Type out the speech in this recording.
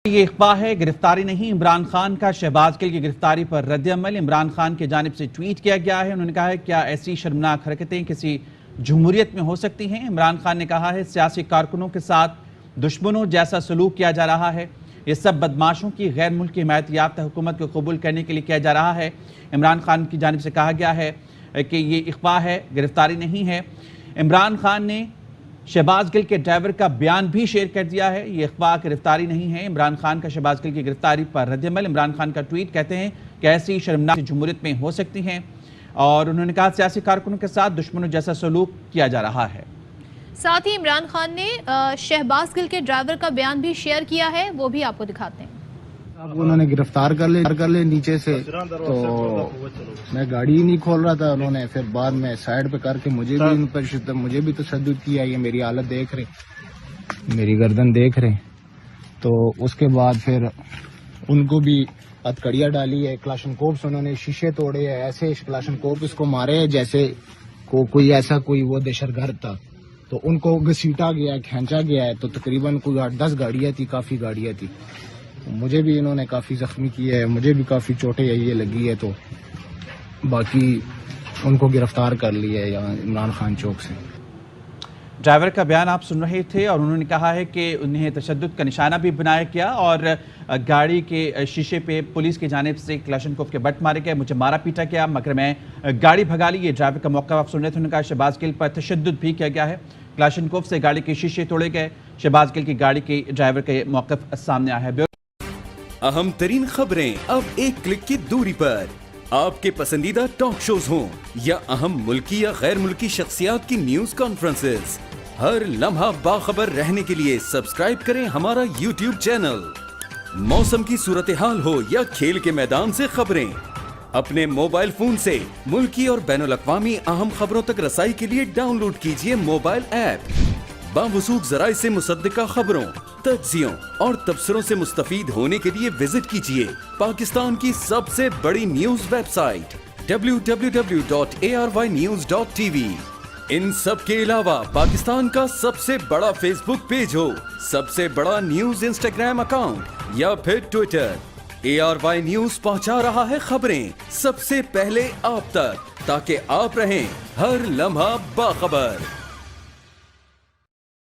یہ اخبار ہے، گرفتاری نہیں، عمران خان کا شہباز گل کی گرفتاری پر رد عمل عمران خان کی جانب سے ٹویٹ کیا گیا ہے۔ انہوں نے کہا ہے کیا ایسی شرمناک حرکتیں کسی جمہوریت میں ہو سکتی ہیں؟ عمران خان نے کہا ہے سیاسی کارکنوں کے ساتھ دشمنوں جیسا سلوک کیا جا رہا ہے، یہ سب بدماشوں کی غیر ملکی حمایت یافتہ حکومت کو قبول کرنے کے لیے کیا جا رہا ہے۔ عمران خان کی جانب سے کہا گیا ہے کہ یہ اخفاء ہے، گرفتاری نہیں ہے۔ عمران خان نے شہباز گل کے ڈرائیور کا بیان بھی شیئر کر دیا ہے، یہ اخفاء گرفتاری نہیں ہے۔ عمران خان کا شہباز گل کی گرفتاری پر رد عمل عمران خان کا ٹویٹ کہتے ہیں کہ ایسی شرمناک جمہوریت میں ہو سکتی ہیں، اور انہوں نے کہا سیاسی کارکنوں کے ساتھ دشمنوں جیسا سلوک کیا جا رہا ہے۔ ساتھ ہی عمران خان نے شہباز گل کے ڈرائیور کا بیان بھی شیئر کیا ہے، وہ بھی آپ کو دکھاتے ہیں۔ اب انہوں نے گرفتار کر لے نیچے سے، تو میں گاڑی ہی نہیں کھول رہا تھا، انہوں نے پھر بعد میں سائڈ پہ کر کے مجھے بھی تشدد کیا، یہ میری حالت دیکھ رہے، میری گردن دیکھ رہے، تو اس کے بعد پھر ان کو بھی ہتھکڑیاں ڈالی ہے، کلاشن کوپس انہوں نے شیشے توڑے ہیں، ایسے کلاشن کوپ اس کو مارے ہیں جیسے کوئی وہ دہشت گرد تھا، تو ان کو گھسیٹا گیا ہے، کھینچا گیا ہے، تو تقریباً کوئی 8-10 گاڑیاں تھی، کافی گاڑیاں تھی، مجھے بھی انہوں نے کافی زخمی کیا ہے، مجھے بھی کافی چوٹیں یہ لگی ہے، تو باقی ان کو گرفتار کر لیا ہے یہاں عمران خان چوک سے۔ ڈرائیور کا بیان آپ سن رہے تھے، اور انہوں نے کہا ہے کہ انہیں تشدد کا نشانہ بھی بنایا گیا، اور گاڑی کے شیشے پہ پولیس کی جانب سے کلاشنکوف کے بٹ مارے گئے، مجھے مارا پیٹا گیا مگر میں گاڑی بھگا لی۔ یہ ڈرائیور کا موقف آپ سن رہے تھے، انہوں نے کہا شہباز گل پر تشدد بھی کیا گیا ہے، کلاشنکوف سے گاڑی کے شیشے توڑے گئے، شہباز گل کی گاڑی کے ڈرائیور کا موقف سامنے آیا ہے۔ اہم ترین خبریں اب ایک کلک کی دوری پر، آپ کے پسندیدہ ٹاک شوز ہوں یا اہم ملکی یا غیر ملکی شخصیات کی نیوز کانفرنسز، ہر لمحہ باخبر رہنے کے لیے سبسکرائب کریں ہمارا YouTube چینل۔ موسم کی صورتحال ہو یا کھیل کے میدان سے خبریں، اپنے موبائل فون سے ملکی اور بین الاقوامی اہم خبروں تک رسائی کے لیے ڈاؤن لوڈ کیجیے موبائل ایپ۔ باوثوق ذرائع سے مصدقہ خبروں، تجزیوں اور تبصروں سے مستفید ہونے کے لیے وزٹ کیجیے پاکستان کی سب سے بڑی نیوز ویب سائٹ www.arYnews.tv۔ ان سب کے علاوہ پاکستان کا سب سے بڑا فیس بک پیج ہو، سب سے بڑا نیوز انسٹاگرام اکاؤنٹ یا پھر ٹویٹر، ARY نیوز پہنچا رہا ہے خبریں سب سے پہلے آپ تک، تاکہ آپ رہیں ہر لمحہ باخبر۔